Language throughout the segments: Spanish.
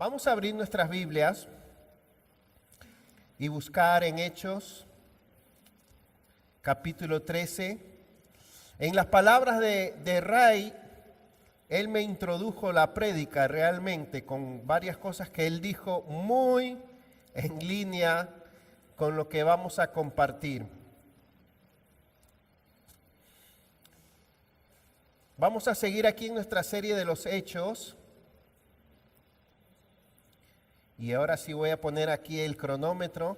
Vamos a abrir nuestras Biblias y buscar en Hechos, capítulo 13. En las palabras de Ray, él me introdujo la prédica realmente con varias cosas que él dijo muy en línea con lo que vamos a compartir. Vamos a seguir aquí en nuestra serie de los Hechos. Y ahora sí voy a poner aquí el cronómetro.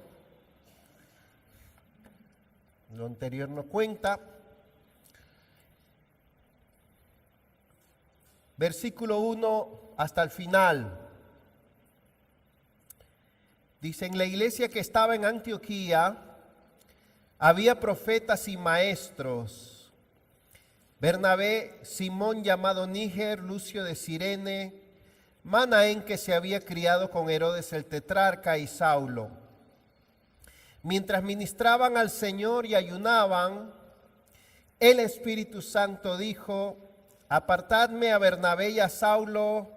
Lo anterior no cuenta. Versículo 1 hasta el final. Dice, en la iglesia que estaba en Antioquía había profetas y maestros. Bernabé, Simón llamado Níger, Lucio de Cirene, Manaén que se había criado con Herodes el tetrarca y Saulo. Mientras ministraban al Señor y ayunaban, el Espíritu Santo dijo, apartadme a Bernabé y a Saulo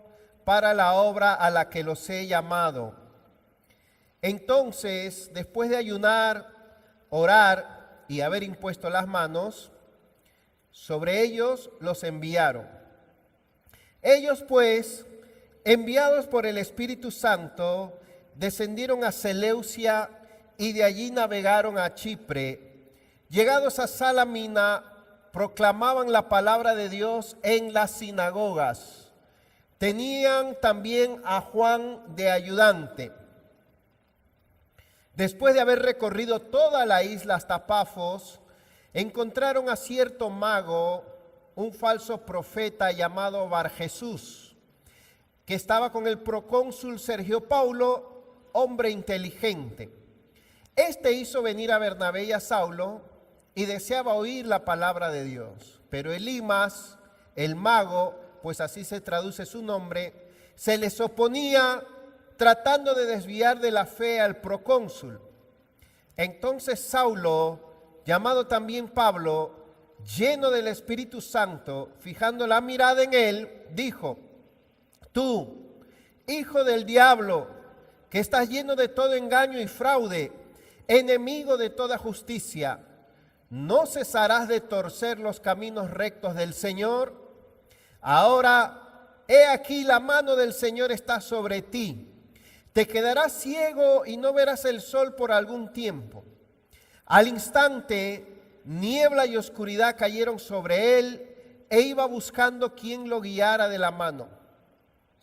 para la obra a la que los he llamado. Entonces, después de ayunar, orar y haber impuesto las manos, sobre ellos los enviaron. Ellos pues, enviados por el Espíritu Santo, descendieron a Seleucia y de allí navegaron a Chipre. Llegados a Salamina, proclamaban la palabra de Dios en las sinagogas. Tenían también a Juan de ayudante. Después de haber recorrido toda la isla hasta Pafos, encontraron a cierto mago, un falso profeta llamado Barjesús, que estaba con el procónsul Sergio Paulo, hombre inteligente. Este hizo venir a Bernabé y a Saulo y deseaba oír la palabra de Dios. Pero Elimas, el mago, pues así se traduce su nombre, se les oponía tratando de desviar de la fe al procónsul. Entonces Saulo, llamado también Pablo, lleno del Espíritu Santo, fijando la mirada en él, dijo, tú, hijo del diablo, que estás lleno de todo engaño y fraude, enemigo de toda justicia, ¿no cesarás de torcer los caminos rectos del Señor? Ahora, he aquí la mano del Señor está sobre ti. Te quedarás ciego y no verás el sol por algún tiempo. Al instante, niebla y oscuridad cayeron sobre él e iba buscando quien lo guiara de la mano.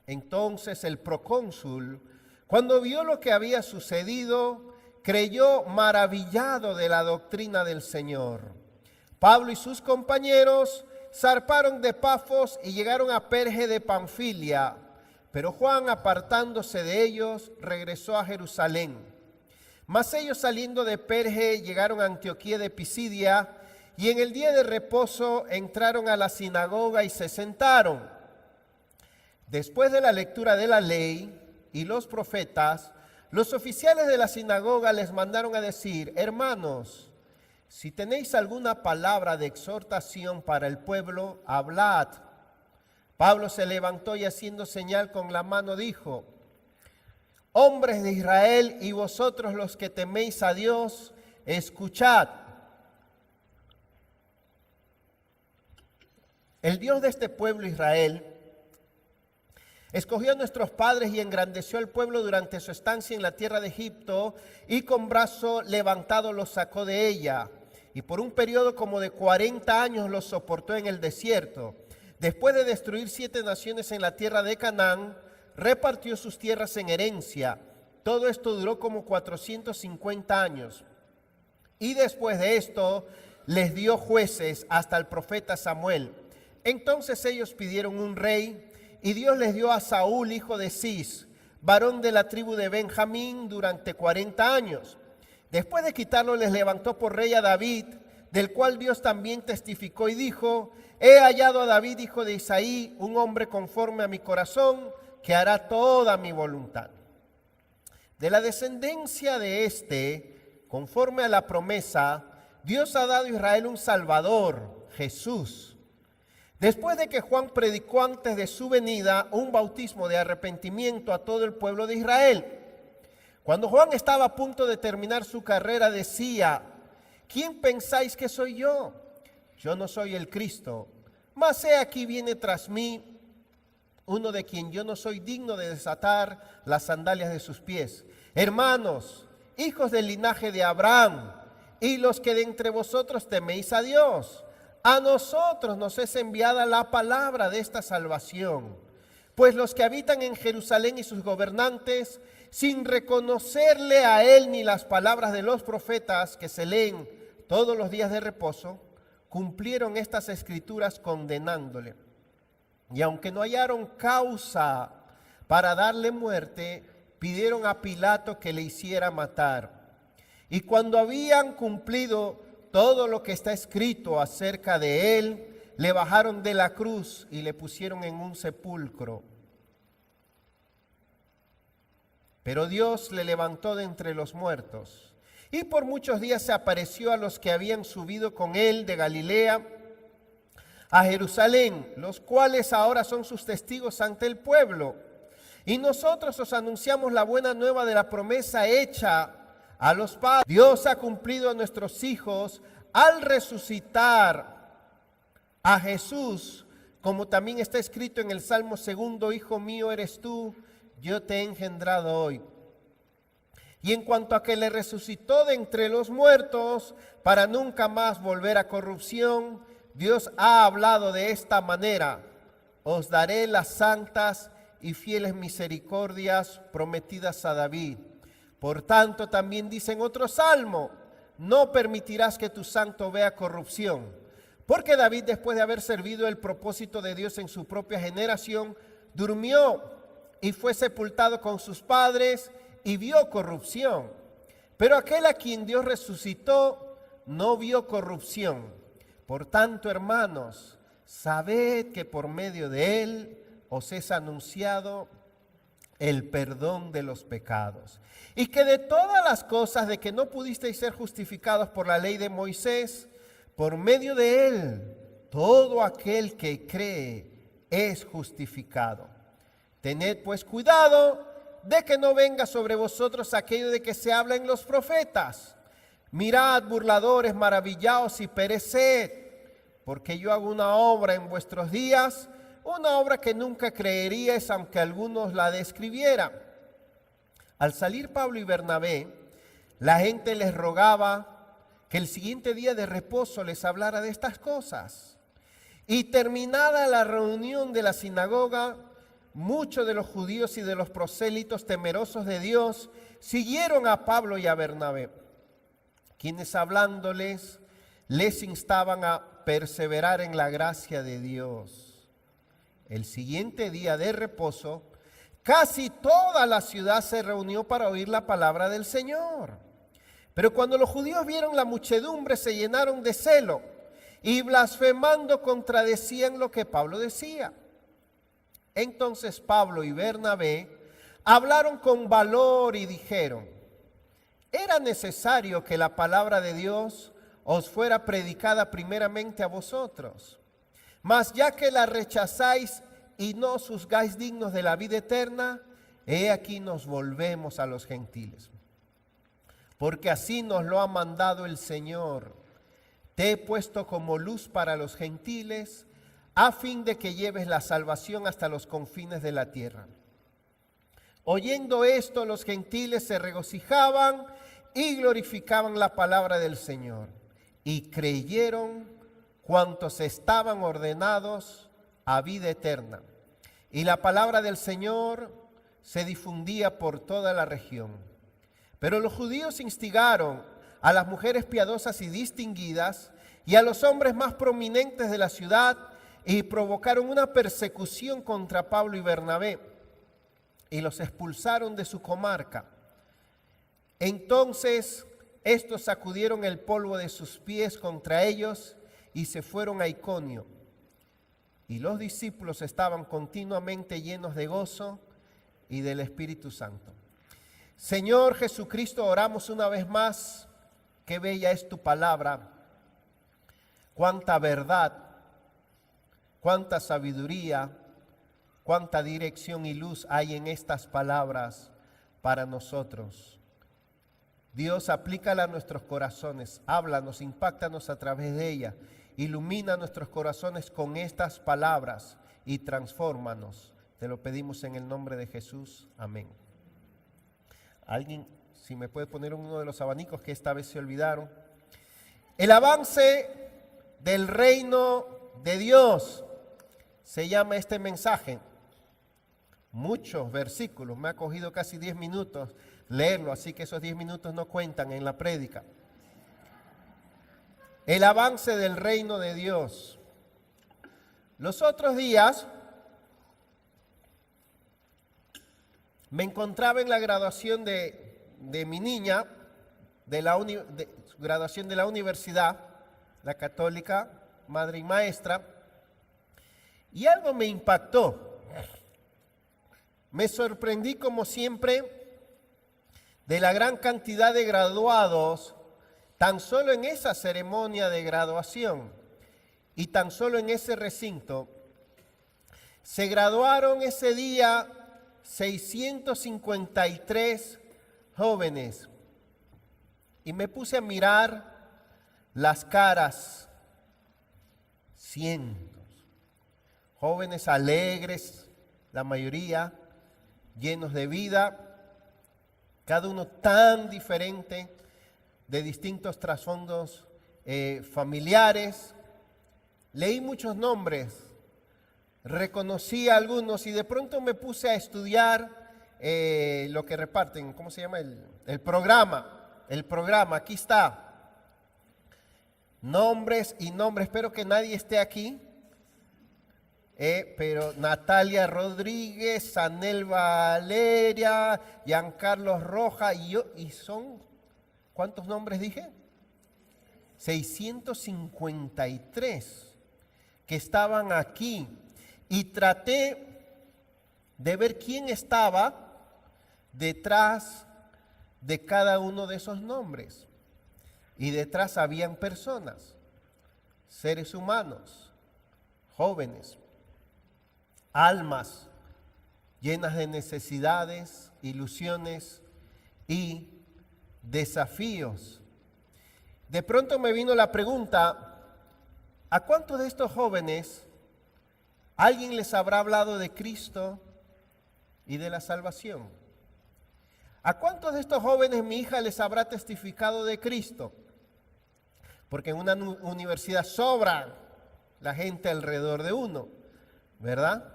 Entonces el procónsul, cuando vio lo que había sucedido, creyó maravillado de la doctrina del Señor. Pablo y sus compañeros zarparon de Pafos y llegaron a Perge de Panfilia, pero Juan, apartándose de ellos, regresó a Jerusalén. Mas ellos saliendo de Perge llegaron a Antioquía de Pisidia y en el día de reposo entraron a la sinagoga y se sentaron. Después de la lectura de la ley y los profetas, los oficiales de la sinagoga les mandaron a decir, hermanos, si tenéis alguna palabra de exhortación para el pueblo, hablad. Pablo se levantó y haciendo señal con la mano dijo, hombres de Israel y vosotros los que teméis a Dios, escuchad. El Dios de este pueblo Israel escogió a nuestros padres y engrandeció al pueblo durante su estancia en la tierra de Egipto y con brazo levantado los sacó de ella. Y por un periodo como de 40 años los soportó en el desierto. Después de destruir 7 naciones en la tierra de Canaán, repartió sus tierras en herencia. Todo esto duró como 450 años. Y después de esto les dio jueces hasta el profeta Samuel. Entonces ellos pidieron un rey y Dios les dio a Saúl, hijo de Cis, varón de la tribu de Benjamín, durante 40 años. Después de quitarlo les levantó por rey a David, del cual Dios también testificó y dijo, he hallado a David, hijo de Isaí, un hombre conforme a mi corazón, que hará toda mi voluntad. De la descendencia de este, conforme a la promesa, Dios ha dado a Israel un Salvador, Jesús. Después de que Juan predicó antes de su venida un bautismo de arrepentimiento a todo el pueblo de Israel, cuando Juan estaba a punto de terminar su carrera decía: ¿quién pensáis que soy yo? Yo no soy el Cristo, mas he aquí viene tras mí uno de quien yo no soy digno de desatar las sandalias de sus pies. Hermanos, hijos del linaje de Abraham, y los que de entre vosotros teméis a Dios, a nosotros nos es enviada la palabra de esta salvación. Pues los que habitan en Jerusalén y sus gobernantes, sin reconocerle a él ni las palabras de los profetas que se leen todos los días de reposo, cumplieron estas escrituras condenándole. Y aunque no hallaron causa para darle muerte, pidieron a Pilato que le hiciera matar. Y cuando habían cumplido todo lo que está escrito acerca de él, le bajaron de la cruz y le pusieron en un sepulcro. Pero Dios le levantó de entre los muertos, y por muchos días se apareció a los que habían subido con él de Galilea a Jerusalén, los cuales ahora son sus testigos ante el pueblo. Y nosotros os anunciamos la buena nueva de la promesa hecha a los padres. Dios ha cumplido a nuestros hijos al resucitar a Jesús, como también está escrito en el Salmo 2: Hijo mío eres tú, yo te he engendrado hoy. Y en cuanto a que le resucitó de entre los muertos para nunca más volver a corrupción, Dios ha hablado de esta manera: os daré las santas y fieles misericordias prometidas a David. Por tanto, también dice en otro salmo: no permitirás que tu santo vea corrupción. Porque David, después de haber servido el propósito de Dios en su propia generación, durmió y fue sepultado con sus padres y vio corrupción. Pero aquel a quien Dios resucitó no vio corrupción. Por tanto, hermanos, sabed que por medio de él os es anunciado el perdón de los pecados. Y que de todas las cosas de que no pudisteis ser justificados por la ley de Moisés, por medio de él, todo aquel que cree es justificado. Tened pues cuidado de que no venga sobre vosotros aquello de que se habla en los profetas. Mirad, burladores, maravillaos y pereced, porque yo hago una obra en vuestros días, una obra que nunca creeríais, aunque algunos la describieran. Al salir Pablo y Bernabé, la gente les rogaba que el siguiente día de reposo les hablara de estas cosas. Y terminada la reunión de la sinagoga, muchos de los judíos y de los prosélitos temerosos de Dios siguieron a Pablo y a Bernabé, quienes hablándoles les instaban a perseverar en la gracia de Dios. El siguiente día de reposo, casi toda la ciudad se reunió para oír la palabra del Señor. Pero cuando los judíos vieron la muchedumbre, se llenaron de celo y blasfemando contradecían lo que Pablo decía. Entonces Pablo y Bernabé hablaron con valor y dijeron: era necesario que la palabra de Dios os fuera predicada primeramente a vosotros. Mas ya que la rechazáis y no os juzgáis dignos de la vida eterna, he aquí nos volvemos a los gentiles. Porque así nos lo ha mandado el Señor: te he puesto como luz para los gentiles, a fin de que lleves la salvación hasta los confines de la tierra. Oyendo esto, los gentiles se regocijaban y glorificaban la palabra del Señor, y creyeron cuantos estaban ordenados a vida eterna. Y la palabra del Señor se difundía por toda la región. Pero los judíos instigaron a las mujeres piadosas y distinguidas y a los hombres más prominentes de la ciudad y provocaron una persecución contra Pablo y Bernabé y los expulsaron de su comarca. Entonces estos sacudieron el polvo de sus pies contra ellos y se fueron a Iconio. Y los discípulos estaban continuamente llenos de gozo y del Espíritu Santo. Señor Jesucristo, oramos una vez más. Qué bella es tu palabra, cuánta verdad, cuánta sabiduría, cuánta dirección y luz hay en estas palabras para nosotros. Dios, aplícala a nuestros corazones, háblanos, impáctanos a través de ella, ilumina nuestros corazones con estas palabras y transfórmanos. Te lo pedimos en el nombre de Jesús. Amén. Alguien, si me puede poner uno de los abanicos que esta vez se olvidaron. El avance del reino de Dios se llama este mensaje. Muchos versículos, me ha cogido casi 10 minutos leerlo, así que esos 10 minutos no cuentan en la prédica. El avance del reino de Dios. Los otros días me encontraba en la graduación de mi niña, graduación de la universidad, la católica, madre y maestra, y algo me impactó. Me sorprendí como siempre de la gran cantidad de graduados, tan solo en esa ceremonia de graduación y tan solo en ese recinto. Se graduaron ese día 653 jóvenes y me puse a mirar las caras, cientos, jóvenes alegres, la mayoría, llenos de vida, cada uno tan diferente, de distintos trasfondos familiares. Leí muchos nombres, reconocí a algunos y de pronto me puse a estudiar lo que reparten, ¿cómo se llama? El programa, aquí está. Nombres y nombres, espero que nadie esté aquí. Pero Natalia Rodríguez, Sanel Valeria, Giancarlo Roja y son, ¿cuántos nombres dije? 653 que estaban aquí y traté de ver quién estaba detrás de cada uno de esos nombres. Y detrás habían personas, seres humanos, jóvenes, almas llenas de necesidades, ilusiones y desafíos. De pronto me vino la pregunta, ¿a cuántos de estos jóvenes alguien les habrá hablado de Cristo y de la salvación? ¿A cuántos de estos jóvenes mi hija les habrá testificado de Cristo? Porque en una universidad sobra la gente alrededor de uno, ¿verdad?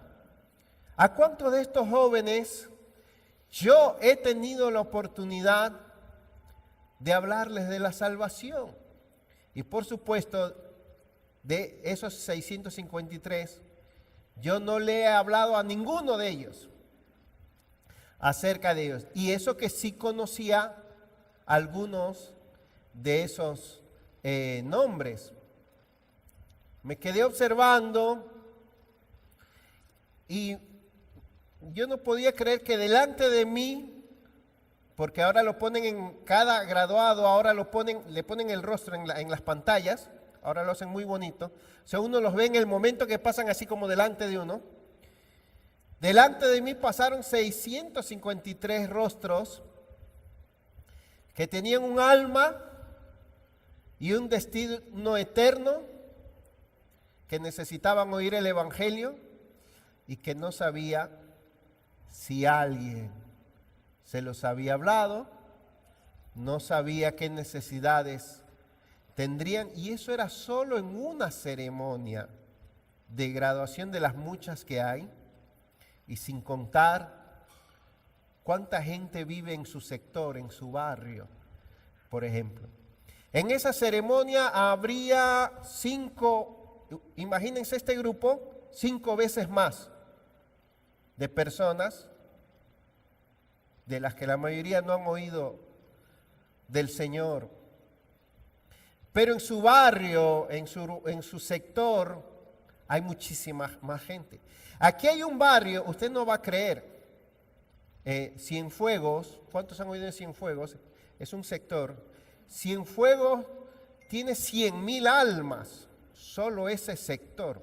¿A cuántos de estos jóvenes yo he tenido la oportunidad de hablarles de la salvación? Y por supuesto, de esos 653, yo no le he hablado a ninguno de ellos acerca de ellos. Y eso que sí conocía algunos de esos nombres. Me quedé observando y yo no podía creer que delante de mí, porque ahora lo ponen en cada graduado, ahora le ponen el rostro en las pantallas, ahora lo hacen muy bonito. O sea, uno los ve en el momento que pasan así como delante de uno. Delante de mí pasaron 653 rostros que tenían un alma y un destino eterno, que necesitaban oír el Evangelio y que no sabía si alguien se los había hablado, no sabía qué necesidades tendrían, y eso era solo en una ceremonia de graduación de las muchas que hay, y sin contar cuánta gente vive en su sector, en su barrio, por ejemplo. En esa ceremonia habría 5, imagínense este grupo, 5 veces más de personas de las que la mayoría no han oído del Señor. Pero en su barrio, en su sector, hay muchísima más gente. Aquí hay un barrio, usted no va a creer, Cienfuegos, ¿cuántos han oído de Cienfuegos? Es un sector. Cienfuegos tiene 100,000 almas, solo ese sector.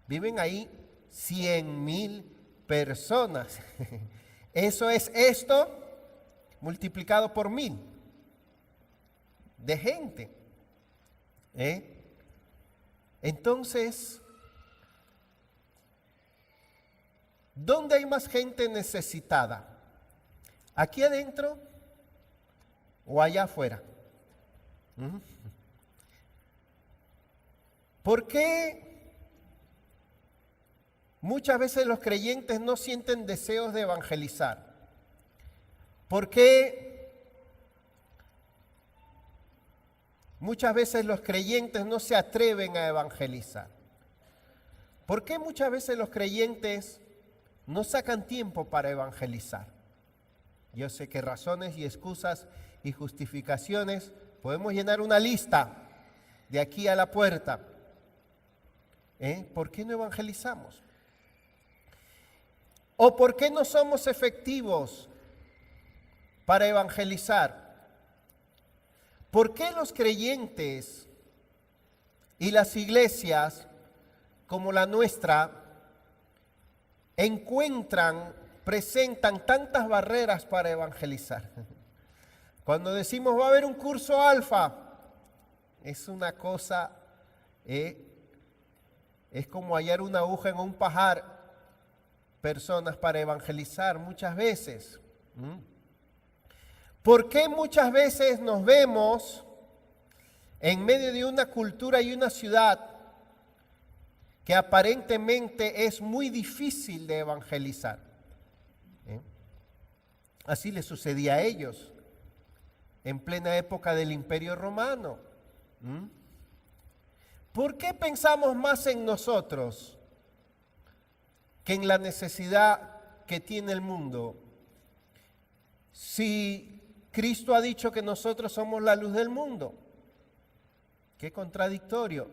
Viven ahí 100,000 personas. Eso es esto multiplicado por 1,000 de gente. Entonces, ¿dónde hay más gente necesitada? ¿Aquí adentro o allá afuera? ¿Por qué muchas veces los creyentes no sienten deseos de evangelizar? ¿Por qué muchas veces los creyentes no se atreven a evangelizar? ¿Por qué muchas veces los creyentes no sacan tiempo para evangelizar? Yo sé que razones y excusas y justificaciones podemos llenar una lista de aquí a la puerta. ¿Por qué no evangelizamos? ¿O por qué no somos efectivos para evangelizar? ¿Por qué los creyentes y las iglesias como la nuestra presentan tantas barreras para evangelizar? Cuando decimos va a haber un curso alfa, es una cosa, es como hallar una aguja en un pajar, personas para evangelizar muchas veces. ¿Por qué muchas veces nos vemos en medio de una cultura y una ciudad que aparentemente es muy difícil de evangelizar? Así les sucedía a ellos en plena época del Imperio Romano. ¿Por qué pensamos más en nosotros que en la necesidad que tiene el mundo? Si Cristo ha dicho que nosotros somos la luz del mundo. Qué contradictorio.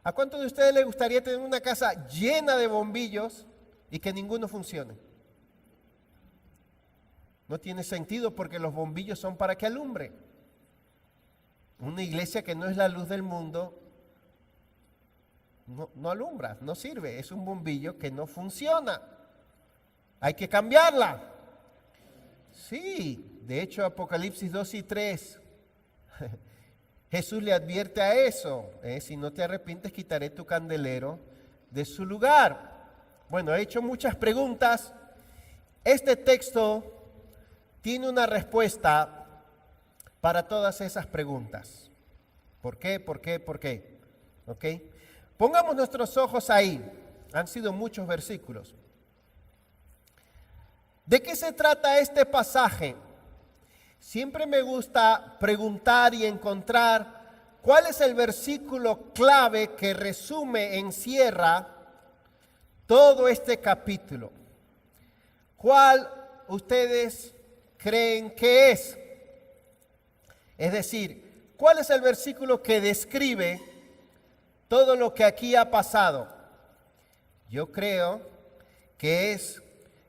¿A cuántos de ustedes les gustaría tener una casa llena de bombillos y que ninguno funcione? No tiene sentido porque los bombillos son para que alumbre. Una iglesia que no es la luz del mundo no alumbra, no sirve. Es un bombillo que no funciona. Hay que cambiarla. Sí, de hecho Apocalipsis 2 y 3, Jesús le advierte a eso. Si no te arrepientes, quitaré tu candelero de su lugar. Bueno, he hecho muchas preguntas. Este texto tiene una respuesta para todas esas preguntas. ¿Por qué? ¿Por qué? ¿Por qué? ¿Ok? Pongamos nuestros ojos ahí. Han sido muchos versículos. ¿De qué se trata este pasaje? Siempre me gusta preguntar y encontrar cuál es el versículo clave que resume, encierra todo este capítulo. ¿Cuál ustedes creen que es? Es decir, ¿cuál es el versículo que describe todo lo que aquí ha pasado? Yo creo que es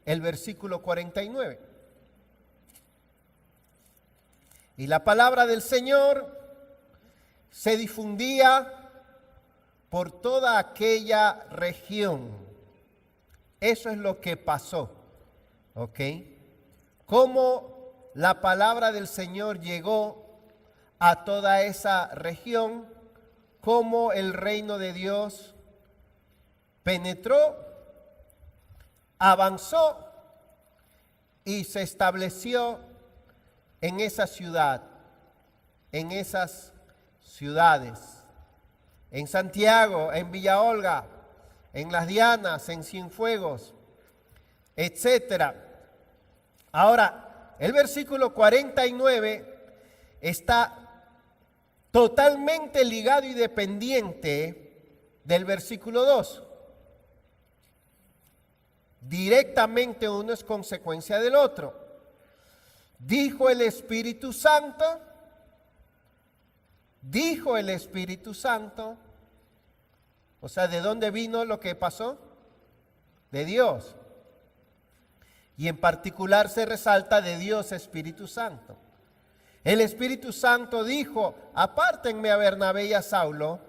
el versículo 49. Y la palabra del Señor se difundía por toda aquella región. Eso es lo que pasó. ¿Ok? Cómo la palabra del Señor llegó a toda esa región, cómo el reino de Dios penetró, avanzó y se estableció en esa ciudad, en esas ciudades, en Santiago, en Villa Olga, en Las Dianas, en Cienfuegos, etcétera. Ahora, el versículo 49 está totalmente ligado y dependiente del versículo 2. Directamente uno es consecuencia del otro. Dijo el Espíritu Santo, o sea, ¿de dónde vino lo que pasó? De Dios. Y en particular se resalta de Dios Espíritu Santo. El Espíritu Santo dijo, apártenme a Bernabé y a Saulo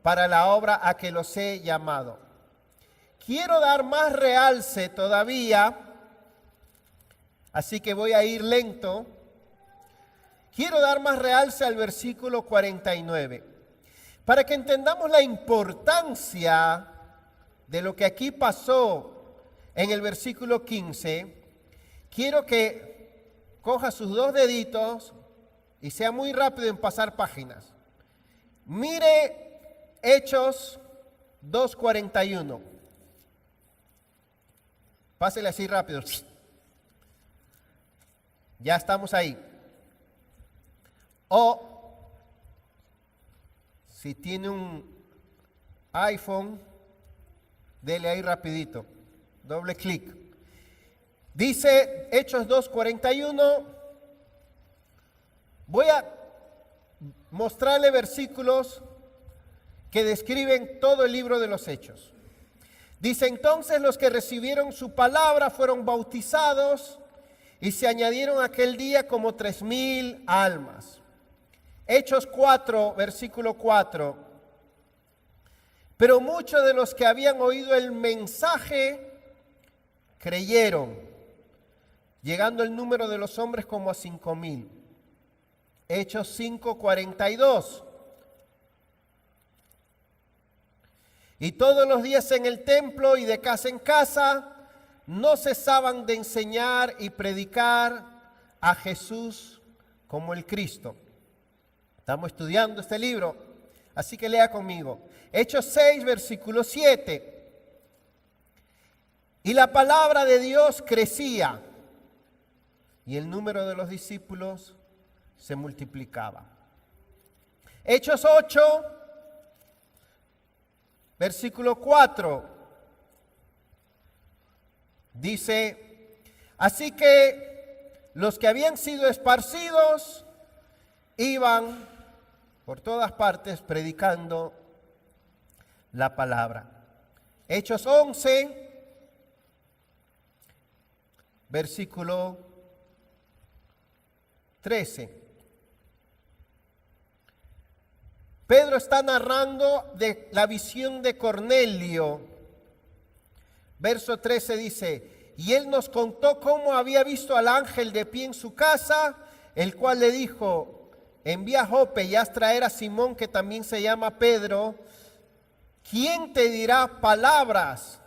para la obra a que los he llamado. quiero dar más realce todavía, así que voy a ir lento. Quiero dar más realce al versículo 49, para que entendamos la importancia de lo que aquí pasó en el versículo 15. Quiero que coja sus dos deditos y sea muy rápido en pasar páginas. Mire Hechos 2:41. Pásele así rápido. Ya estamos ahí. O si tiene un iPhone, dele ahí rapidito. Doble clic. Dice Hechos 2:41. Voy a mostrarle versículos que describen todo el libro de los Hechos. Dice: entonces los que recibieron su palabra fueron bautizados y se añadieron aquel día como 3,000 almas. Hechos 4, versículo 4. Pero muchos de los que habían oído el mensaje creyeron, llegando el número de los hombres como a 5,000. Hechos 5:42. Y todos los días en el templo y de casa en casa no cesaban de enseñar y predicar a Jesús como el Cristo. Estamos estudiando este libro, así que lea conmigo. Hechos 6, versículo 7. Y la palabra de Dios crecía y el número de los discípulos se multiplicaba. Hechos 8, versículo 4. Dice: así que los que habían sido esparcidos iban por todas partes predicando la palabra. Hechos 11, versículo 13. Pedro está narrando de la visión de Cornelio. Verso 13 dice: y él nos contó cómo había visto al ángel de pie en su casa, el cual le dijo: envía a Jope y haz traer a Simón, que también se llama Pedro, quien te dirá palabras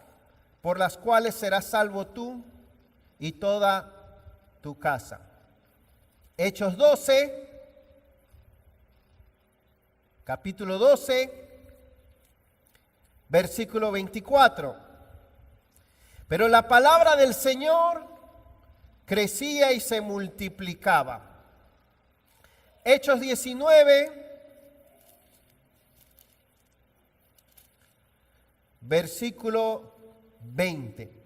por las cuales serás salvo tú y toda tu casa. Hechos 12, capítulo 12, versículo 24. Pero la palabra del Señor crecía y se multiplicaba. Hechos 19, versículo 20.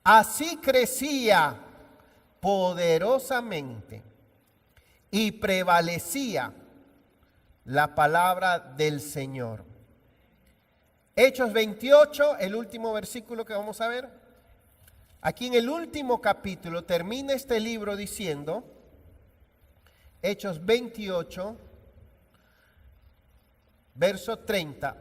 Así crecía poderosamente y prevalecía la palabra del Señor. Hechos 28, el último versículo que vamos a ver. Aquí en el último capítulo termina este libro diciendo, Hechos 28, verso 30.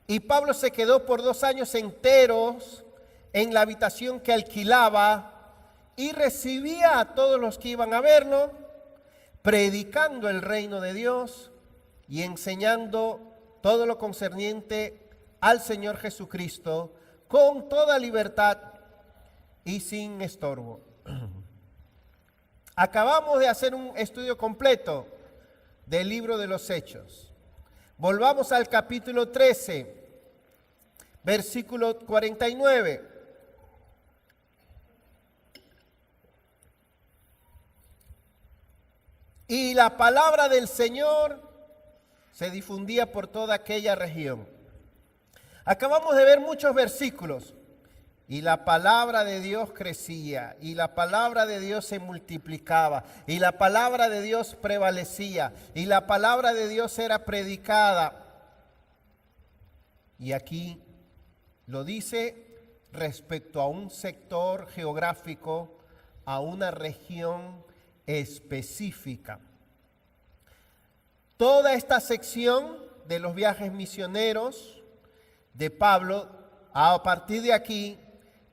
Y Pablo se quedó por 2 años enteros en la habitación que alquilaba y recibía a todos los que iban a verlo, predicando el reino de Dios y enseñando todo lo concerniente al Señor Jesucristo con toda libertad y sin estorbo. Acabamos de hacer un estudio completo del libro de los Hechos. Volvamos al capítulo 13, versículo 49. Y la palabra del Señor se difundía por toda aquella región. Acabamos de ver muchos versículos. Y la palabra de Dios crecía, y la palabra de Dios se multiplicaba, y la palabra de Dios prevalecía, y la palabra de Dios era predicada. Y aquí lo dice respecto a un sector geográfico, a una región específica. Toda esta sección de los viajes misioneros de Pablo, a partir de aquí,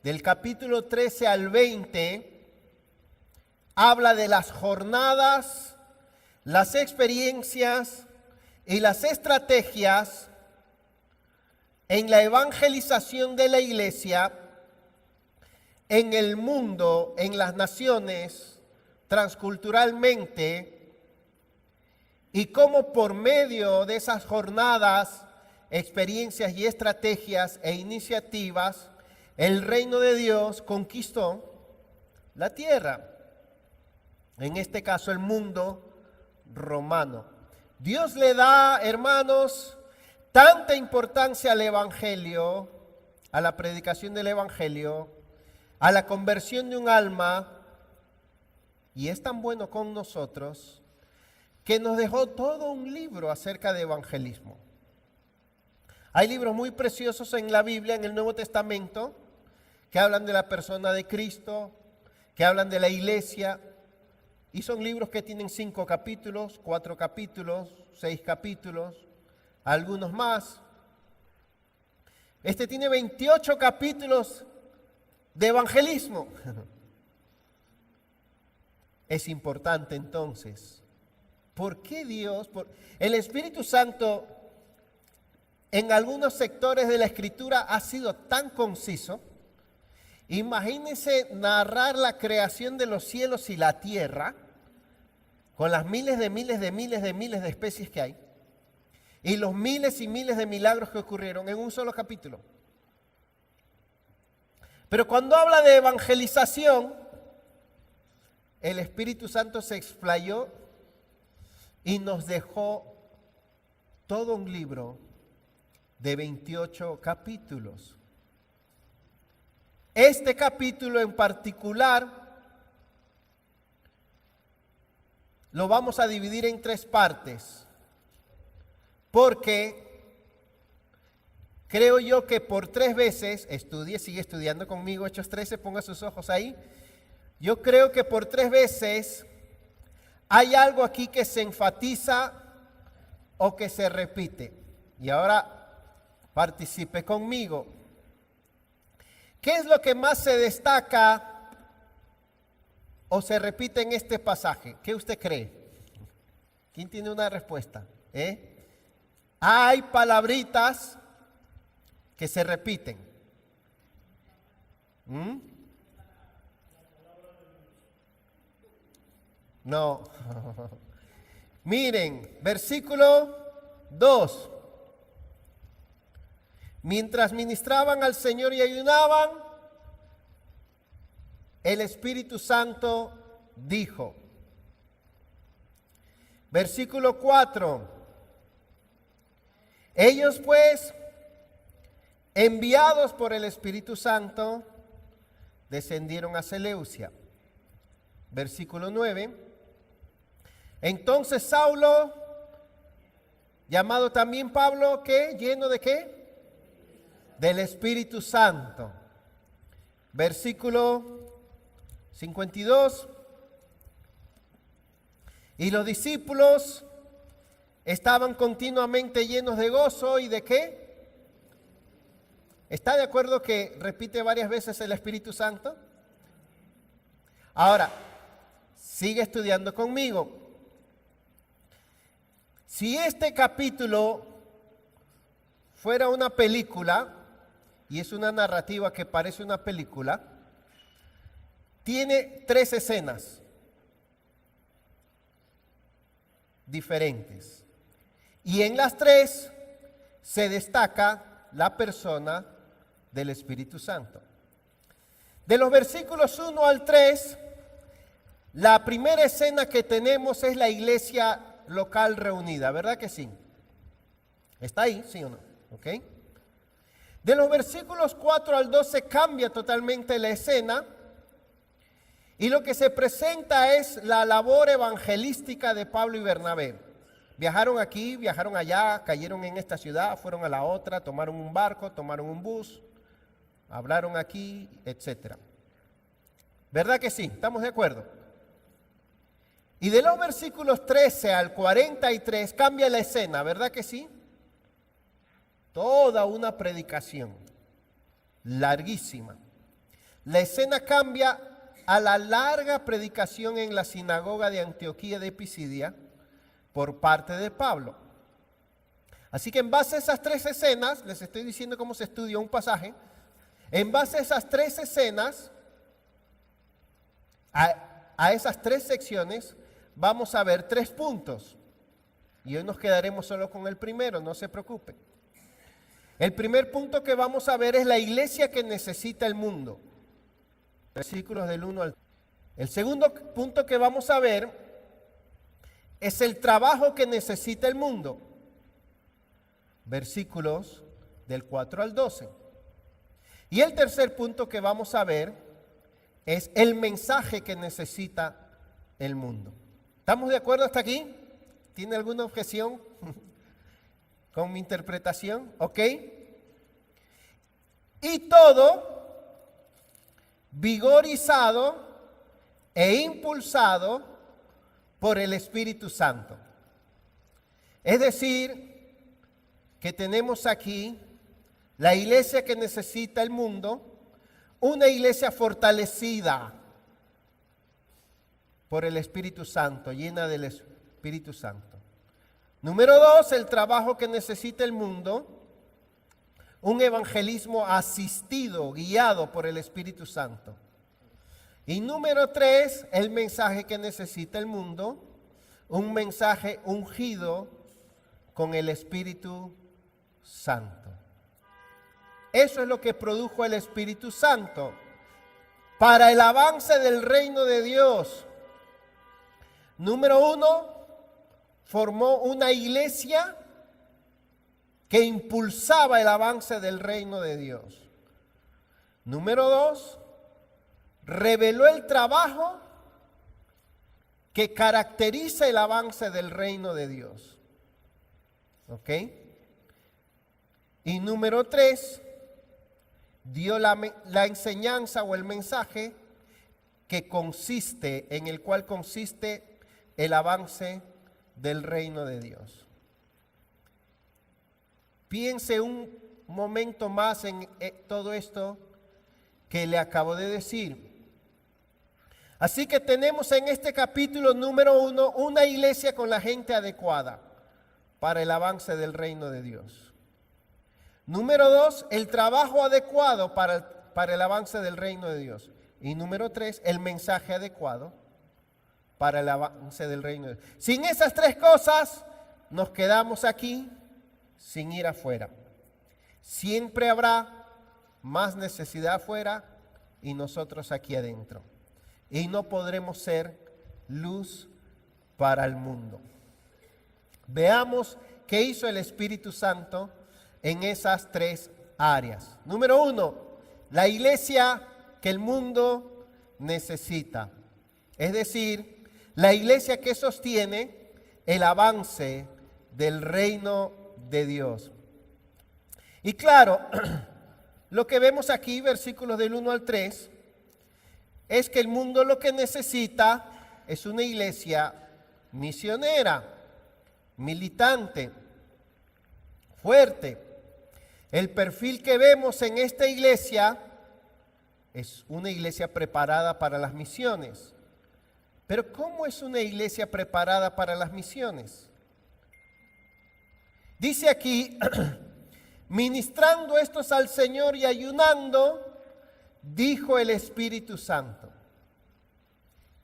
del capítulo 13 al 20, habla de las jornadas, las experiencias y las estrategias en la evangelización de la iglesia, en el mundo, en las naciones, transculturalmente, y cómo por medio de esas jornadas, experiencias y estrategias e iniciativas, el reino de Dios conquistó la tierra, en este caso el mundo romano. Dios le da, hermanos, tanta importancia al evangelio, a la predicación del evangelio, a la conversión de un alma, y es tan bueno con nosotros que nos dejó todo un libro acerca de evangelismo. Hay libros muy preciosos en la Biblia, en el Nuevo Testamento, que hablan de la persona de Cristo, que hablan de la iglesia, y son libros que tienen 5 capítulos, 4 capítulos, 6 capítulos, algunos más. Este tiene 28 capítulos de evangelismo. Es importante entonces, ¿por qué Dios, el Espíritu Santo en algunos sectores de la Escritura ha sido tan conciso? Imagínense narrar la creación de los cielos y la tierra con las miles de especies que hay y los miles y miles de milagros que ocurrieron en un solo capítulo. Pero cuando habla de evangelización, el Espíritu Santo se explayó y nos dejó todo un libro de 28 capítulos. Este capítulo en particular lo vamos a dividir en 3 partes, porque creo yo que por 3 veces, sigue estudiando conmigo Hechos 13, ponga sus ojos ahí. Yo creo que por 3 veces hay algo aquí que se enfatiza o que se repite. Y ahora participe conmigo. ¿Qué es lo que más se destaca o se repite en este pasaje? ¿Qué usted cree? ¿Quién tiene una respuesta? Hay palabritas que se repiten. No. Miren, versículo 2. Mientras ministraban al Señor y ayunaban, el Espíritu Santo dijo. Versículo 4. Ellos pues, enviados por el Espíritu Santo, descendieron a Seleucia. Versículo 9. Entonces Saulo, llamado también Pablo, ¿qué? ¿Lleno de qué? Del Espíritu Santo. Versículo 52. Y los discípulos estaban continuamente llenos de gozo y de qué. ¿Está de acuerdo que repite varias veces el Espíritu Santo? Ahora, sigue estudiando conmigo. Si este capítulo fuera una película, y es una narrativa que parece una película, tiene 3 escenas diferentes. Y en las 3 se destaca la persona del Espíritu Santo. De los versículos 1 al 3, la primera escena que tenemos es la iglesia local reunida, ¿verdad que sí? ¿Está ahí, sí o no? ¿Ok? De los versículos 4 al 12 cambia totalmente la escena y lo que se presenta es la labor evangelística de Pablo y Bernabé. Viajaron aquí, viajaron allá, cayeron en esta ciudad, fueron a la otra, tomaron un barco, tomaron un bus, hablaron aquí, etc. ¿Verdad que sí? ¿Estamos de acuerdo? Y de los versículos 13 al 43 cambia la escena, ¿verdad que sí? toda una predicación larguísima. La escena cambia a la larga predicación en la sinagoga de Antioquía de Pisidia por parte de Pablo. Así que en base a esas tres escenas, les estoy diciendo cómo se estudia un pasaje, en base a esas tres escenas, a esas tres secciones, vamos a ver 3 puntos. Y hoy nos quedaremos solo con el primero, no se preocupen. El primer punto que vamos a ver es la iglesia que necesita el mundo. Versículos del 1 al 3. El segundo punto que vamos a ver es el trabajo que necesita el mundo. Versículos del 4 al 12. Y el tercer punto que vamos a ver es el mensaje que necesita el mundo. ¿Estamos de acuerdo hasta aquí? ¿Tiene alguna objeción con mi interpretación? ¿Ok? Y todo vigorizado e impulsado por el Espíritu Santo. Es decir, que tenemos aquí la iglesia que necesita el mundo, una iglesia fortalecida por el Espíritu Santo, llena del Espíritu Santo. Número 2, el trabajo que necesita el mundo, un evangelismo asistido, guiado por el Espíritu Santo. Y número 3, el mensaje que necesita el mundo, un mensaje ungido con el Espíritu Santo. Eso es lo que produjo el Espíritu Santo para el avance del reino de Dios. Número 1, formó una iglesia que impulsaba el avance del reino de Dios. Número 2, reveló el trabajo que caracteriza el avance del reino de Dios. ¿Ok? Y número 3, dio la enseñanza o el mensaje en el cual consiste el avance del reino de Dios. Piense un momento más en todo esto que le acabo de decir. Así que tenemos en este capítulo número 1 una iglesia con la gente adecuada para el avance del reino de Dios. Número 2, el trabajo adecuado para el avance del reino de Dios. Y número 3, el mensaje adecuado para el avance del reino de Dios. Sin esas 3 cosas, nos quedamos aquí sin ir afuera. Siempre habrá más necesidad afuera y nosotros aquí adentro. Y no podremos ser luz para el mundo. Veamos qué hizo el Espíritu Santo en esas 3 áreas. Número 1, la iglesia que el mundo necesita. Es decir, la iglesia que sostiene el avance del reino de Dios. Y claro, lo que vemos aquí, versículos del 1 al 3, es que el mundo lo que necesita es una iglesia misionera, militante, fuerte. El perfil que vemos en esta iglesia es una iglesia preparada para las misiones. Pero ¿cómo es una iglesia preparada para las misiones? Dice aquí, ministrando estos al Señor y ayunando, dijo el Espíritu Santo.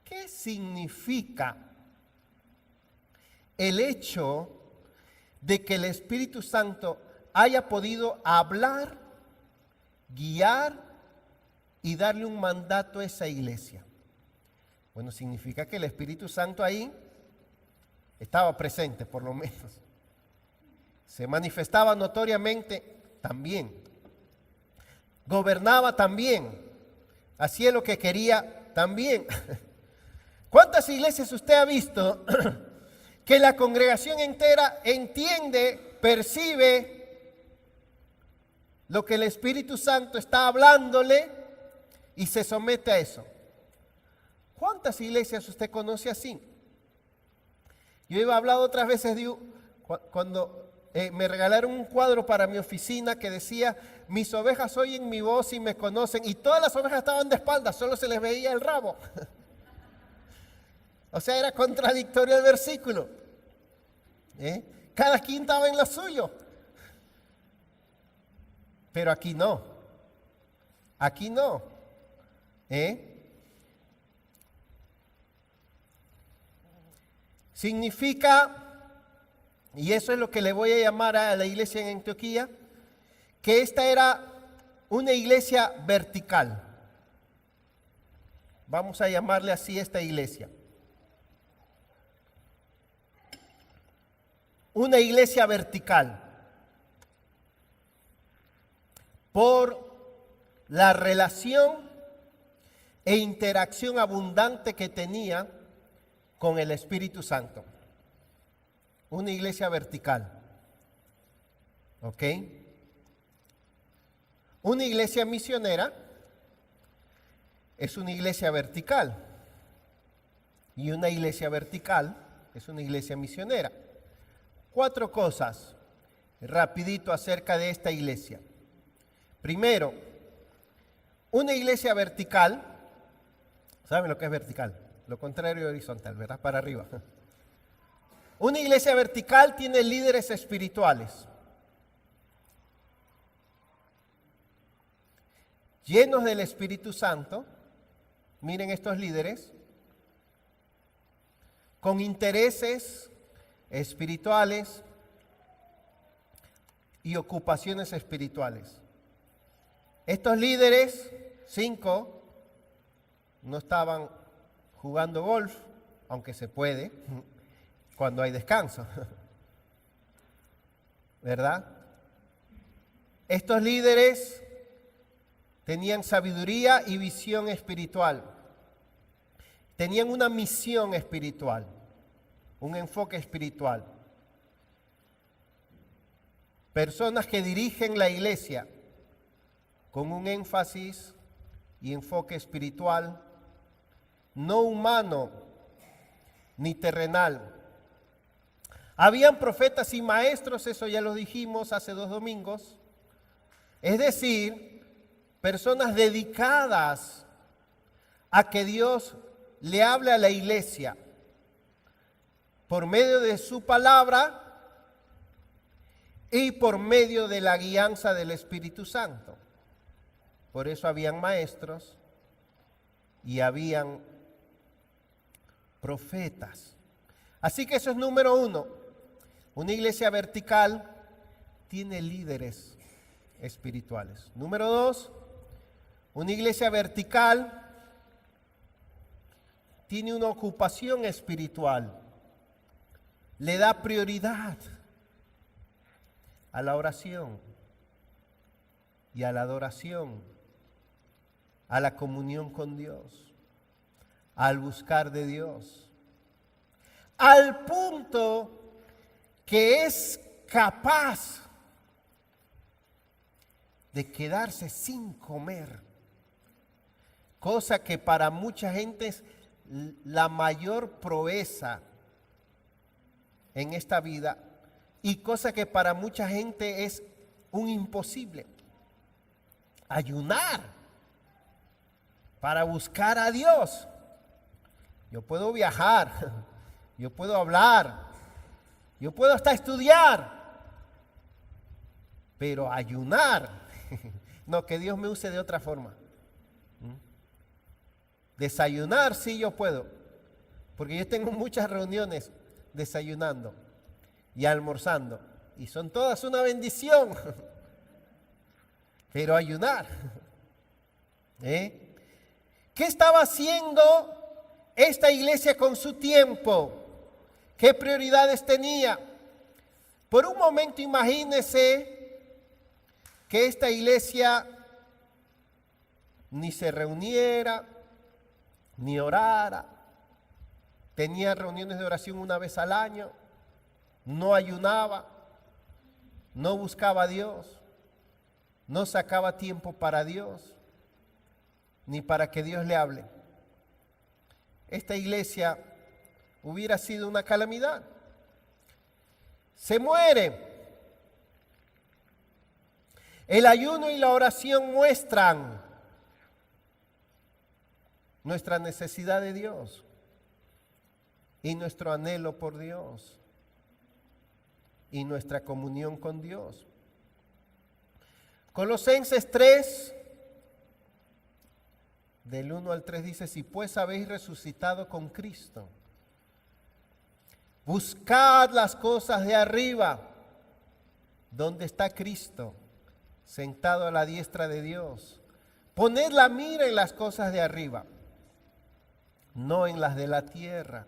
¿Qué significa el hecho de que el Espíritu Santo haya podido hablar, guiar y darle un mandato a esa iglesia? Bueno, significa que el Espíritu Santo ahí estaba presente, por lo menos. Se manifestaba notoriamente también. Gobernaba también. Hacía lo que quería también. ¿Cuántas iglesias usted ha visto que la congregación entera entiende, percibe lo que el Espíritu Santo está hablándole y se somete a eso? ¿Cuántas iglesias usted conoce así? Yo he hablado otras veces de cuando me regalaron un cuadro para mi oficina que decía: mis ovejas oyen mi voz y me conocen. Y todas las ovejas estaban de espaldas, solo se les veía el rabo. O sea, era contradictorio el versículo. Cada quien estaba en lo suyo. Pero aquí no. Aquí no. Significa, y eso es lo que le voy a llamar a la iglesia en Antioquía, que esta era una iglesia vertical. Vamos a llamarle así a esta iglesia. Una iglesia vertical. Por la relación e interacción abundante que tenía con el Espíritu Santo. Una iglesia vertical. ¿Ok? Una iglesia misionera es una iglesia vertical. Y una iglesia vertical es una iglesia misionera. 4 cosas rapidito acerca de esta iglesia. Primero, una iglesia vertical, ¿saben lo que es vertical? Lo contrario de horizontal, ¿verdad? Para arriba. Una iglesia vertical tiene líderes espirituales, llenos del Espíritu Santo. Miren estos líderes, con intereses espirituales y ocupaciones espirituales. Estos líderes, 5, no estaban jugando golf, aunque se puede, cuando hay descanso, ¿verdad? Estos líderes tenían sabiduría y visión espiritual, tenían una misión espiritual, un enfoque espiritual. Personas que dirigen la iglesia con un énfasis y enfoque espiritual, no humano ni terrenal. Habían profetas y maestros, eso ya lo dijimos hace 2 domingos, es decir, personas dedicadas a que Dios le hable a la iglesia por medio de su palabra y por medio de la guianza del Espíritu Santo. Por eso habían maestros y habían profetas. Así que eso es número 1. Una iglesia vertical tiene líderes espirituales. Número 2, una iglesia vertical tiene una ocupación espiritual. Le da prioridad a la oración y a la adoración, a la comunión con Dios, al buscar de Dios, al punto que es capaz de quedarse sin comer, cosa que para mucha gente es la mayor proeza en esta vida y cosa que para mucha gente es un imposible. Ayunar para buscar a Dios. Yo puedo viajar, yo puedo hablar, yo puedo hasta estudiar, pero ayunar, no, que Dios me use de otra forma. Desayunar sí yo puedo, porque yo tengo muchas reuniones desayunando y almorzando, y son todas una bendición, pero ayunar. ¿Qué estaba haciendo esta iglesia con su tiempo? ¿Qué prioridades tenía? Por un momento imagínese que esta iglesia ni se reuniera, ni orara, tenía reuniones de oración una vez al año, no ayunaba, no buscaba a Dios, no sacaba tiempo para Dios, ni para que Dios le hable. Esta iglesia hubiera sido una calamidad. Se muere El ayuno y la oración muestran nuestra necesidad de Dios y nuestro anhelo por Dios y nuestra comunión con Dios. Colosenses 3, del 1 al 3 dice, si pues habéis resucitado con Cristo, buscad las cosas de arriba, donde está Cristo, sentado a la diestra de Dios. Poned la mira en las cosas de arriba, no en las de la tierra.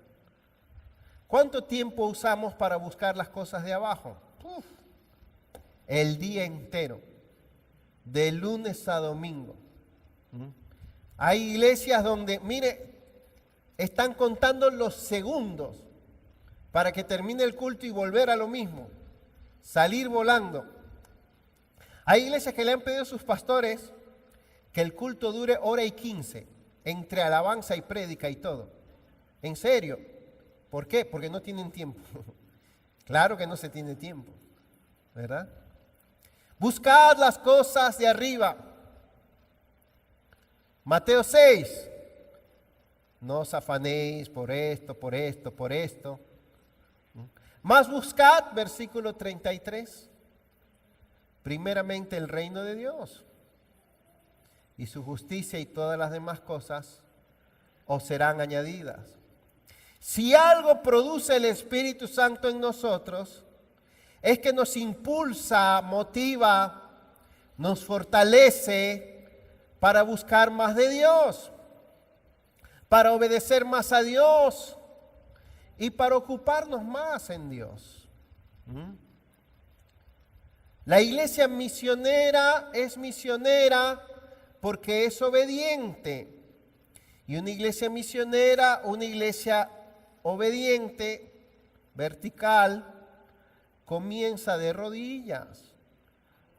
¿Cuánto tiempo usamos para buscar las cosas de abajo? El día entero, de lunes a domingo. Hay iglesias donde, mire, están contando los segundos para que termine el culto y volver a lo mismo, salir volando. Hay iglesias que le han pedido a sus pastores que el culto dure 1:15, entre alabanza y prédica y todo. En serio. ¿Por qué? Porque no tienen tiempo. Claro que no se tiene tiempo, ¿verdad? Buscad las cosas de arriba. Mateo 6. No os afanéis por esto, por esto, por esto. Más buscad, versículo 33. Primeramente el reino de Dios y su justicia, y todas las demás cosas os serán añadidas. Si algo produce el Espíritu Santo en nosotros, es que nos impulsa, motiva, nos fortalece para buscar más de Dios, para obedecer más a Dios y para ocuparnos más en Dios. La iglesia misionera es misionera porque es obediente. Y una iglesia misionera, una iglesia obediente, vertical, comienza de rodillas,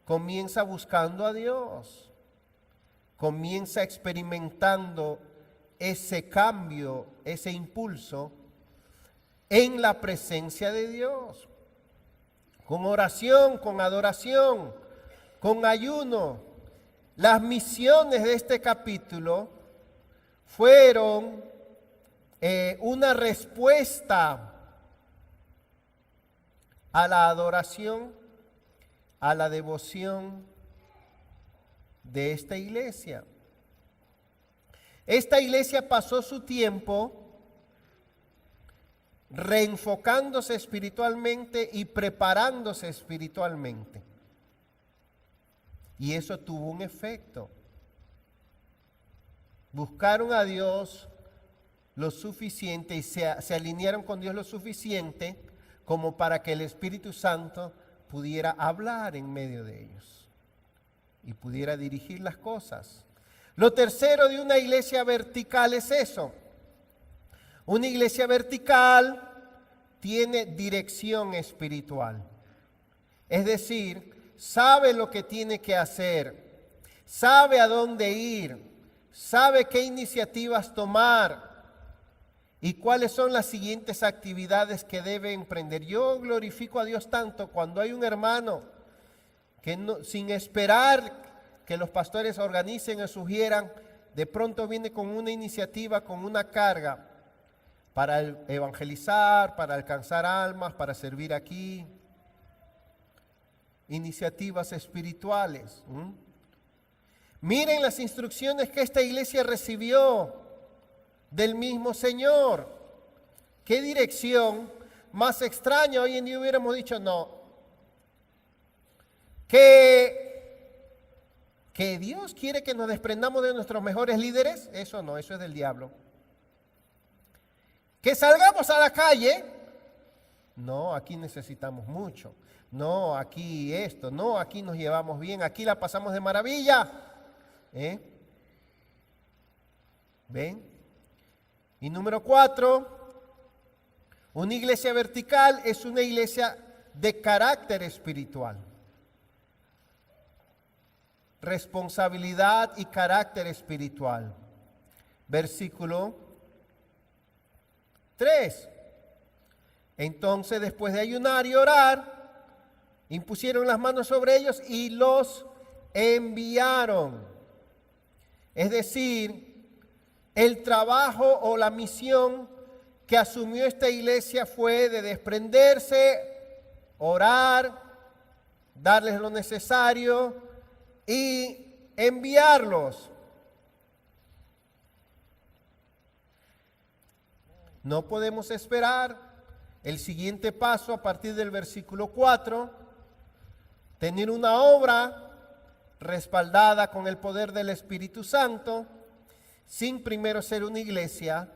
comienza buscando a Dios, comienza experimentando ese cambio, ese impulso en la presencia de Dios, con oración, con adoración, con ayuno. Las misiones de este capítulo fueron una respuesta a la adoración, a la devoción de esta iglesia. Esta iglesia pasó su tiempo reenfocándose espiritualmente y preparándose espiritualmente. Y eso tuvo un efecto. Buscaron a Dios lo suficiente y se alinearon con Dios lo suficiente como para que el Espíritu Santo pudiera hablar en medio de ellos y pudiera dirigir las cosas. Lo tercero de una iglesia vertical es eso. Una iglesia vertical tiene dirección espiritual. Es decir, sabe lo que tiene que hacer, sabe a dónde ir, sabe qué iniciativas tomar y cuáles son las siguientes actividades que debe emprender. Yo glorifico a Dios tanto cuando hay un hermano que no, sin esperar que los pastores organicen o sugieran, de pronto viene con una iniciativa, con una carga para evangelizar, para alcanzar almas, para servir aquí. Iniciativas espirituales. Miren las instrucciones que esta iglesia recibió del mismo Señor. ¿Qué dirección más extraña? Hoy en día hubiéramos dicho no. Que Dios quiere que nos desprendamos de nuestros mejores líderes, eso no, eso es del diablo. Que salgamos a la calle, no, aquí necesitamos mucho. No, aquí esto, no, aquí nos llevamos bien, aquí la pasamos de maravilla. ¿Ven? Y número 4, una iglesia vertical es una iglesia de carácter espiritual. Responsabilidad y carácter espiritual. Versículo 3. Entonces, después de ayunar y orar, impusieron las manos sobre ellos y los enviaron. Es decir, el trabajo o la misión que asumió esta iglesia fue de desprenderse, orar, darles lo necesario y enviarlos. No podemos esperar el siguiente paso a partir del versículo 4, tener una obra respaldada con el poder del Espíritu Santo, sin primero ser una iglesia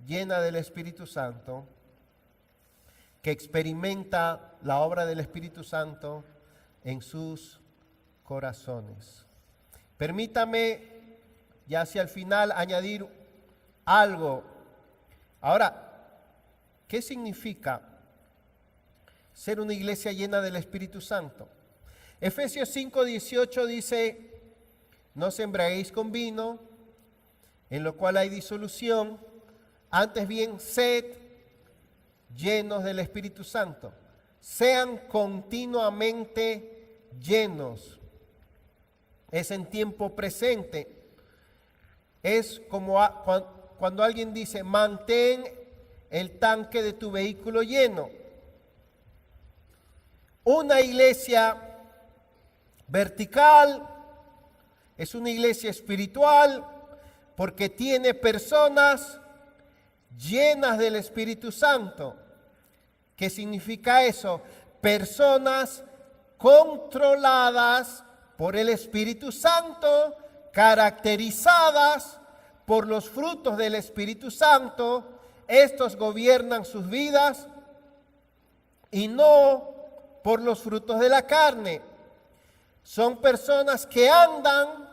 llena del Espíritu Santo, que experimenta la obra del Espíritu Santo en sus corazones. Permítame, ya hacia el final, añadir algo. Ahora, ¿qué significa ser una iglesia llena del Espíritu Santo? Efesios 5:18 dice: no os embriaguéis con vino, en lo cual hay disolución, antes bien sed llenos del Espíritu Santo. Sean continuamente llenos. Es en tiempo presente. Es como cuando alguien dice: mantén el tanque de tu vehículo lleno. Una iglesia vertical es una iglesia espiritual porque tiene personas llenas del Espíritu Santo. ¿Qué significa eso? Personas controladas por el Espíritu Santo, caracterizadas por los frutos del Espíritu Santo. Estos gobiernan sus vidas y no por los frutos de la carne. Son personas que andan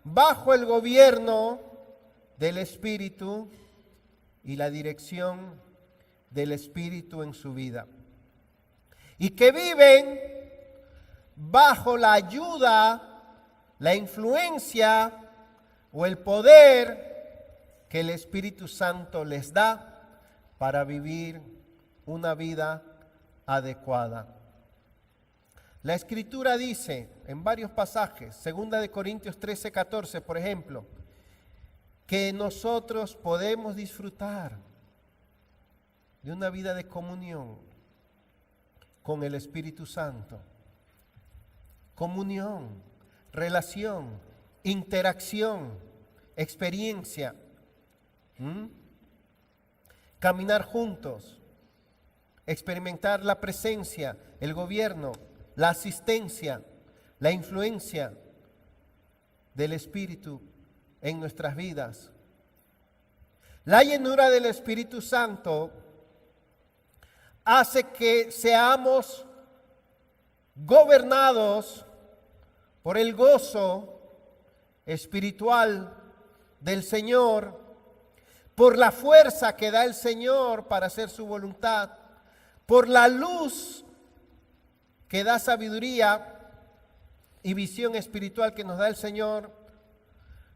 bajo el gobierno del Espíritu y la dirección del Espíritu en su vida. Y que viven bajo la ayuda, la influencia o el poder que el Espíritu Santo les da para vivir una vida adecuada. La Escritura dice en varios pasajes, 2 Corintios 13:14, por ejemplo, que nosotros podemos disfrutar de una vida de comunión con el Espíritu Santo. Comunión, relación, interacción, experiencia. Caminar juntos, experimentar la presencia, el gobierno, la asistencia, la influencia del Espíritu en nuestras vidas. La llenura del Espíritu Santo hace que seamos gobernados por el gozo espiritual del Señor, por la fuerza que da el Señor para hacer su voluntad, por la luz que da sabiduría y visión espiritual que nos da el Señor,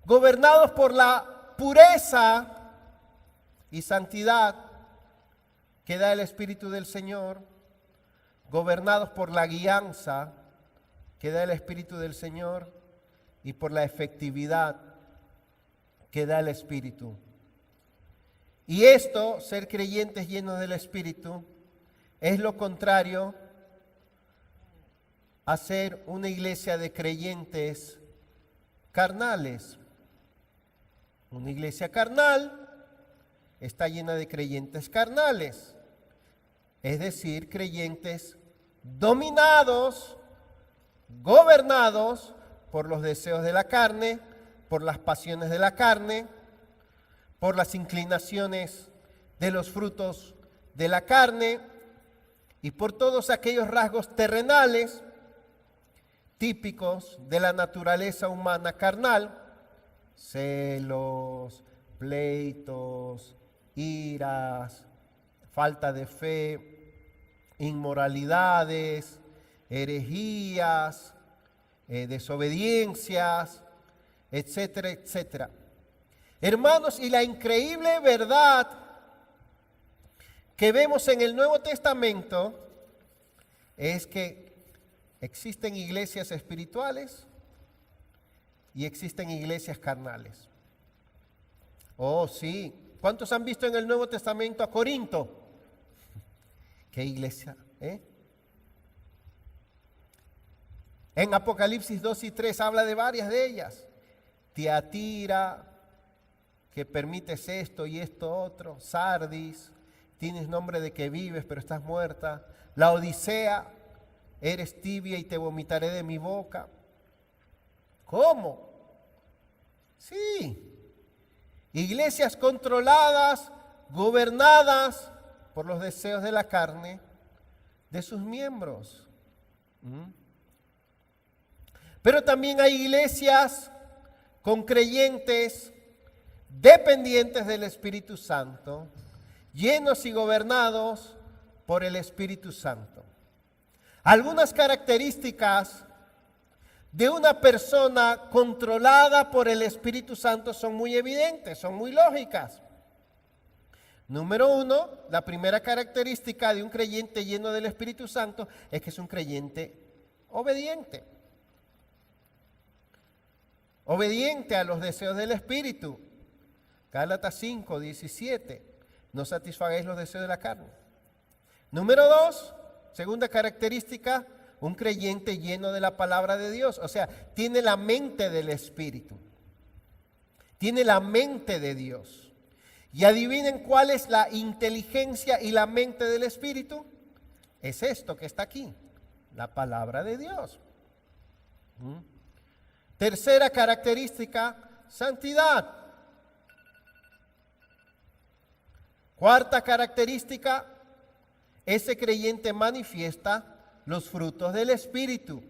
gobernados por la pureza y santidad que da el Espíritu del Señor, gobernados por la guianza que da el Espíritu del Señor y por la efectividad que da el Espíritu. Y esto, ser creyentes llenos del Espíritu, es lo contrario a ser una iglesia de creyentes carnales. Una iglesia carnal está llena de creyentes carnales, es decir, creyentes dominados, gobernados por los deseos de la carne, por las pasiones de la carne, por las inclinaciones de los frutos de la carne y por todos aquellos rasgos terrenales típicos de la naturaleza humana carnal: celos, pleitos, iras, falta de fe, inmoralidades, herejías, desobediencias, etcétera, etcétera. Hermanos, y la increíble verdad que vemos en el Nuevo Testamento es que existen iglesias espirituales y existen iglesias carnales. Oh, sí. ¿Cuántos han visto en el Nuevo Testamento a Corinto? ¿Qué iglesia? En Apocalipsis 2 y 3 habla de varias de ellas. Tiatira, que permites esto y esto otro. Sardis, tienes nombre de que vives pero estás muerta. La Odisea, eres tibia y te vomitaré de mi boca. ¿Cómo? Sí. Iglesias controladas, gobernadas por los deseos de la carne de sus miembros. Pero también hay iglesias con creyentes dependientes del Espíritu Santo, llenos y gobernados por el Espíritu Santo. Algunas características de una persona controlada por el Espíritu Santo son muy evidentes, son muy lógicas. Número uno, la primera característica de un creyente lleno del Espíritu Santo es que es un creyente obediente. Obediente a los deseos del Espíritu. Gálatas 5, 17. No satisfagáis los deseos de la carne. Número dos, segunda característica, un creyente lleno de la palabra de Dios. O sea, tiene la mente del Espíritu. Tiene la mente de Dios. Y adivinen cuál es la inteligencia y la mente del Espíritu. Es esto que está aquí, la palabra de Dios. Tercera característica, santidad. Cuarta característica, ese creyente manifiesta los frutos del Espíritu.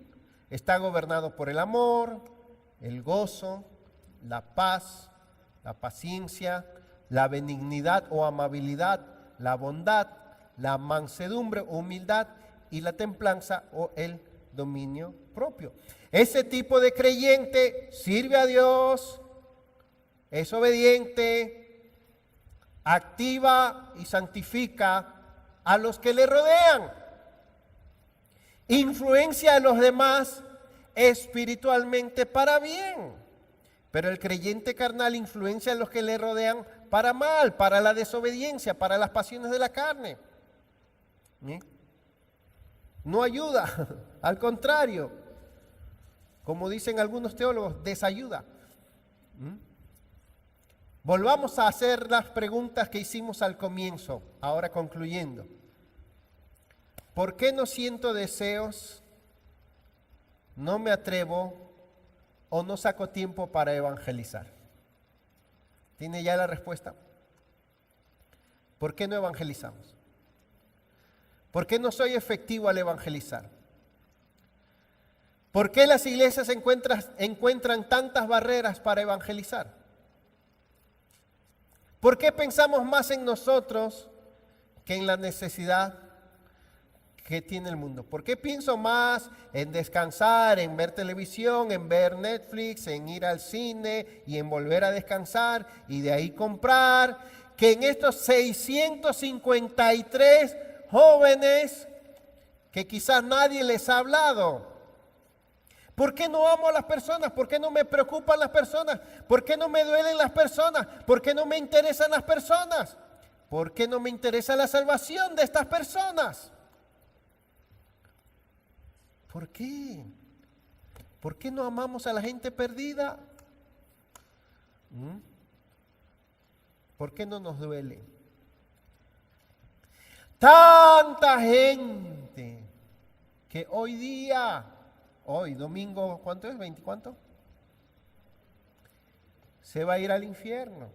Está gobernado por el amor, el gozo, la paz, la paciencia, la benignidad o amabilidad, la bondad, la mansedumbre, humildad y la templanza o el dominio propio. Ese tipo de creyente sirve a Dios, es obediente, activa y santifica a los que le rodean. Influencia a los demás espiritualmente para bien. Pero el creyente carnal influencia a los que le rodean para mal, para la desobediencia, para las pasiones de la carne. No ayuda, al contrario, como dicen algunos teólogos, desayuda. Volvamos a hacer las preguntas que hicimos al comienzo, ahora concluyendo. ¿Por qué no siento deseos, no me atrevo o no saco tiempo para evangelizar? ¿Tiene ya la respuesta? ¿Por qué no evangelizamos? ¿Por qué no soy efectivo al evangelizar? ¿Por qué las iglesias encuentran tantas barreras para evangelizar? ¿Por qué pensamos más en nosotros que en la necesidad que tiene el mundo? ¿Por qué pienso más en descansar, en ver televisión, en ver Netflix, en ir al cine y en volver a descansar y de ahí comprar, que en estos 653 jóvenes que quizás nadie les ha hablado? ¿Por qué no amo a las personas? ¿Por qué no me preocupan las personas? ¿Por qué no me duelen las personas? ¿Por qué no me interesan las personas? ¿Por qué no me interesa la salvación de estas personas? ¿Por qué? ¿Por qué no amamos a la gente perdida? ¿Por qué no nos duele? Tanta gente que hoy día, hoy domingo, ¿cuánto es? ¿20 cuánto? Se va a ir al infierno.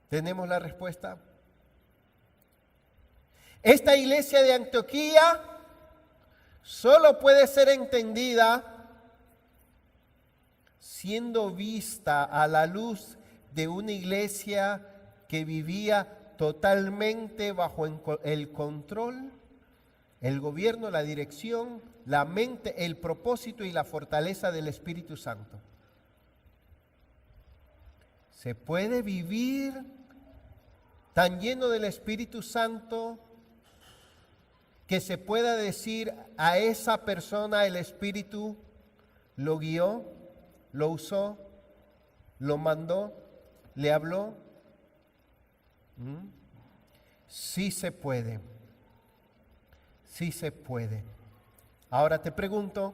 ¿Tenemos la respuesta? Esta iglesia de Antioquía solo puede ser entendida siendo vista a la luz de una iglesia que vivía totalmente bajo el control, el gobierno, la dirección, la mente, el propósito y la fortaleza del Espíritu Santo. Se puede vivir tan lleno del Espíritu Santo que se pueda decir a esa persona el Espíritu lo guió, lo usó, lo mandó, le habló? Sí se puede. Sí se puede. Ahora te pregunto,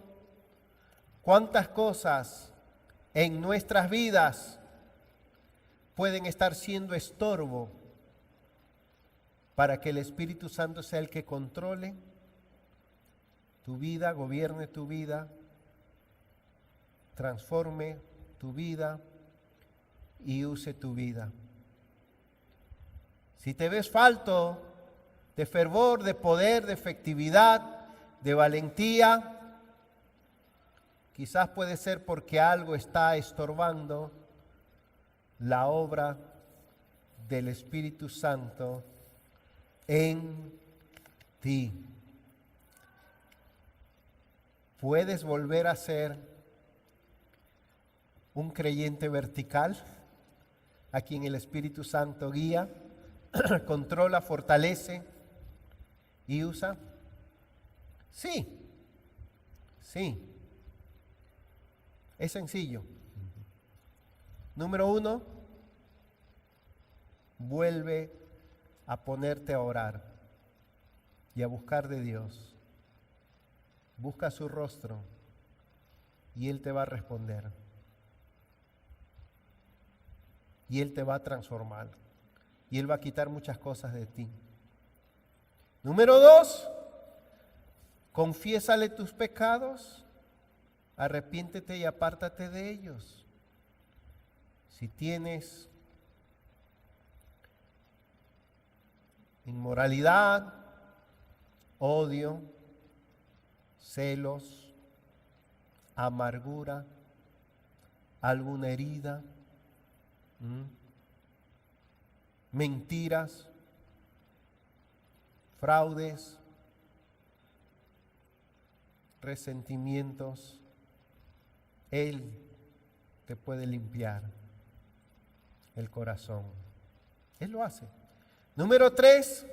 ¿cuántas cosas en nuestras vidas pueden estar siendo estorbo para que el Espíritu Santo sea el que controle tu vida, gobierne tu vida, transforme tu vida y use tu vida? Si te ves falto de fervor, de poder, de efectividad, de valentía, quizás puede ser porque algo está estorbando la obra del Espíritu Santo en ti. ¿Puedes volver a ser un creyente vertical a quien el Espíritu Santo guía, controla, fortalece y usa? Sí, sí. Es sencillo. Número 1, vuelve a ponerte a orar y a buscar de Dios. Busca su rostro y Él te va a responder. Y Él te va a transformar. Y Él va a quitar muchas cosas de ti. Número 2, confiésale tus pecados, arrepiéntete y apártate de ellos. Si tienes inmoralidad, odio, celos, amargura, alguna herida, mentiras, fraudes, resentimientos, Él te puede limpiar el corazón. Él lo hace. Número 3,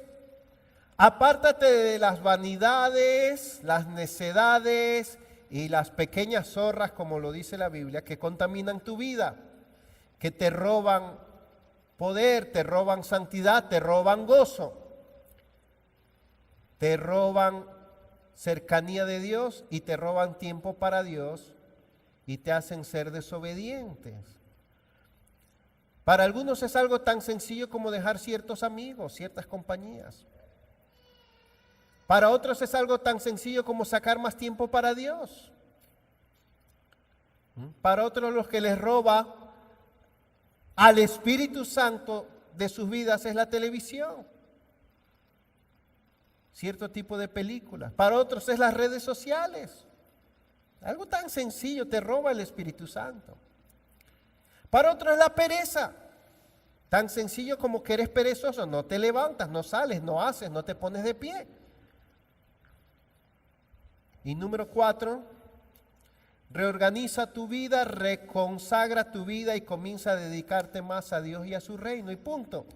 apártate de las vanidades, las necedades y las pequeñas zorras, como lo dice la Biblia, que contaminan tu vida, que te roban poder, te roban santidad, te roban gozo, te roban cercanía de Dios y te roban tiempo para Dios y te hacen ser desobedientes. Para algunos es algo tan sencillo como dejar ciertos amigos, ciertas compañías. Para otros es algo tan sencillo como sacar más tiempo para Dios. Para otros, los que les roba al Espíritu Santo de sus vidas es la televisión, cierto tipo de películas. Para otros es las redes sociales. Algo tan sencillo te roba el Espíritu Santo. Para otros es la pereza. Tan sencillo como que eres perezoso, no te levantas, no sales, no haces, no te pones de pie. Y número 4, reorganiza tu vida, reconsagra tu vida y comienza a dedicarte más a Dios y a su reino. Y punto.